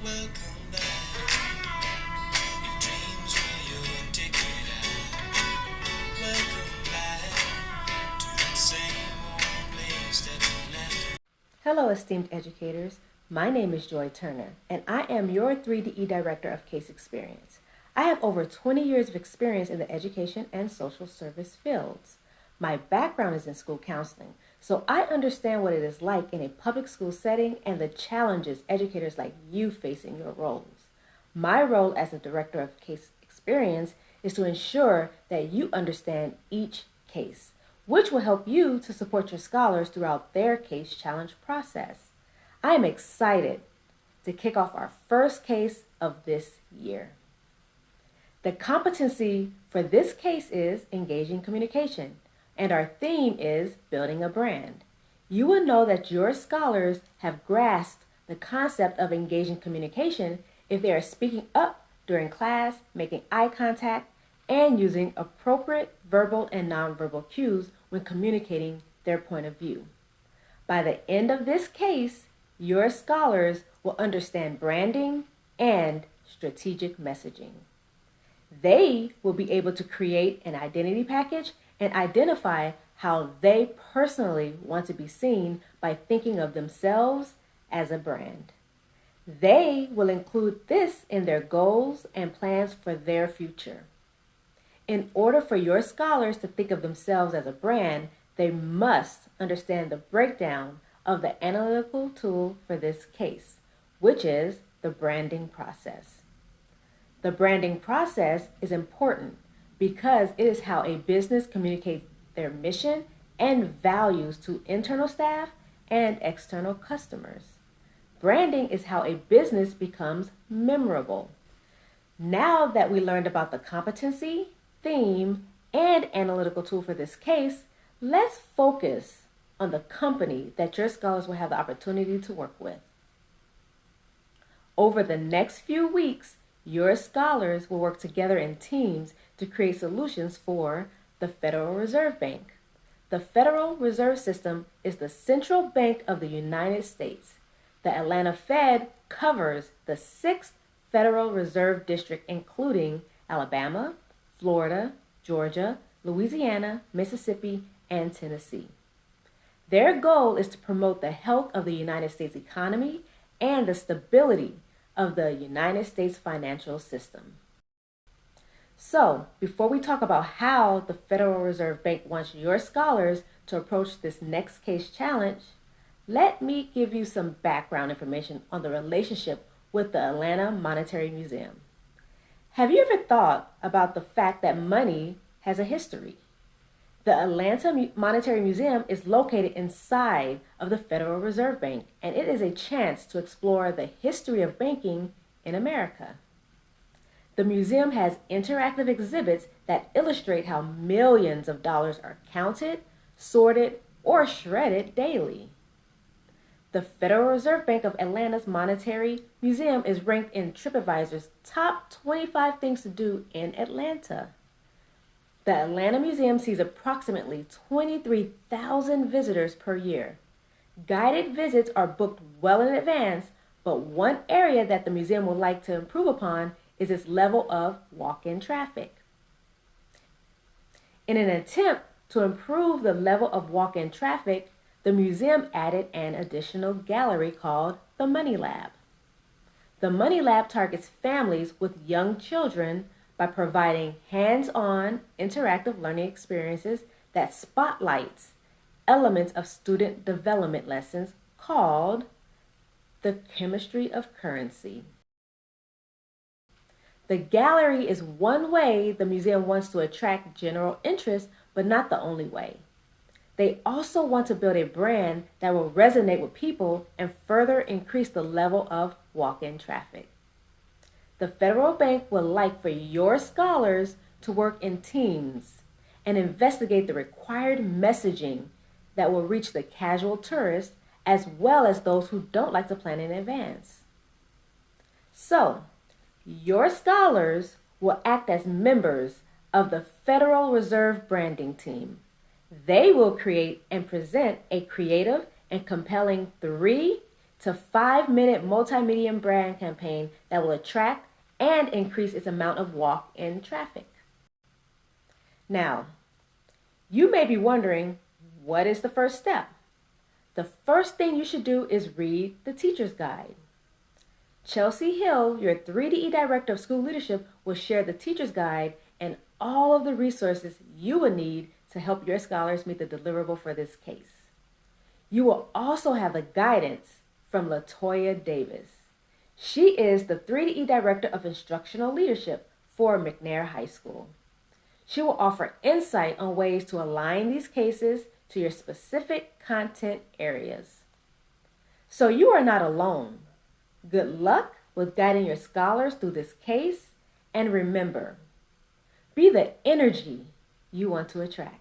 Welcome back. Your dreams were your ticket out. Welcome back to that same old place that you left. Hello, esteemed educators. My name is Joy Turner, and I am your 3DE Director of Case Experience. I have over 20 years of experience in the education and social service fields. My background is in school counseling, so I understand what it is like in a public school setting and the challenges educators like you face in your roles. My role as the Director of Case Experience is to ensure that you understand each case, which will help you to support your scholars throughout their case challenge process. I am excited to kick off our first case of this year. The competency for this case is engaging communication, and our theme is building a brand. You will know that your scholars have grasped the concept of engaging communication if they are speaking up during class, making eye contact, and using appropriate verbal and nonverbal cues when communicating their point of view. By the end of this case, your scholars will understand branding and strategic messaging. They will be able to create an identity package and identify how they personally want to be seen by thinking of themselves as a brand. They will include this in their goals and plans for their future. In order for your scholars to think of themselves as a brand, they must understand the breakdown of the analytical tool for this case, which is the branding process. The branding process is important because it is how a business communicates their mission and values to internal staff and external customers. Branding is how a business becomes memorable. Now that we learned about the competency, theme, and analytical tool for this case, let's focus on the company that your scholars will have the opportunity to work with. Over the next few weeks, your scholars will work together in teams to create solutions for the Federal Reserve Bank. The Federal Reserve System is the central bank of the United States. The Atlanta Fed covers the 6th Federal Reserve District, including Alabama, Florida, Georgia, Louisiana, Mississippi, and Tennessee. Their goal is to promote the health of the United States economy and the stability of the United States financial system. So, before we talk about how the Federal Reserve Bank wants your scholars to approach this next case challenge, let me give you some background information on the relationship with the Atlanta Monetary Museum. Have you ever thought about the fact that money has a history? The Atlanta Monetary Museum is located inside of the Federal Reserve Bank, and it is a chance to explore the history of banking in America. The museum has interactive exhibits that illustrate how millions of dollars are counted, sorted, or shredded daily. The Federal Reserve Bank of Atlanta's Monetary Museum is ranked in TripAdvisor's top 25 things to do in Atlanta. The Atlanta Museum sees approximately 23,000 visitors per year. Guided visits are booked well in advance, but one area that the museum would like to improve upon is its level of walk-in traffic. In an attempt to improve the level of walk-in traffic, the museum added an additional gallery called the Money Lab. The Money Lab targets families with young children by providing hands-on interactive learning experiences that spotlights elements of student development lessons called the chemistry of currency. The gallery is one way the museum wants to attract general interest, but not the only way. They also want to build a brand that will resonate with people and further increase the level of walk-in traffic. The Federal Bank would like for your scholars to work in teams and investigate the required messaging that will reach the casual tourist as well as those who don't like to plan in advance. So, your scholars will act as members of the Federal Reserve branding team. They will create and present a creative and compelling 3 to 5-minute multimedia brand campaign that will attract and increase its amount of walk-in traffic. Now, you may be wondering, what is the first step? The first thing you should do is read the teacher's guide. Chelsea Hill, your 3DE Director of School Leadership, will share the teacher's guide and all of the resources you will need to help your scholars meet the deliverable for this case. You will also have the guidance from LaToya Davis. She is the 3DE Director of Instructional Leadership for McNair High School. She will offer insight on ways to align these cases to your specific content areas. So you are not alone. Good luck with guiding your scholars through this case, and remember, be the energy you want to attract.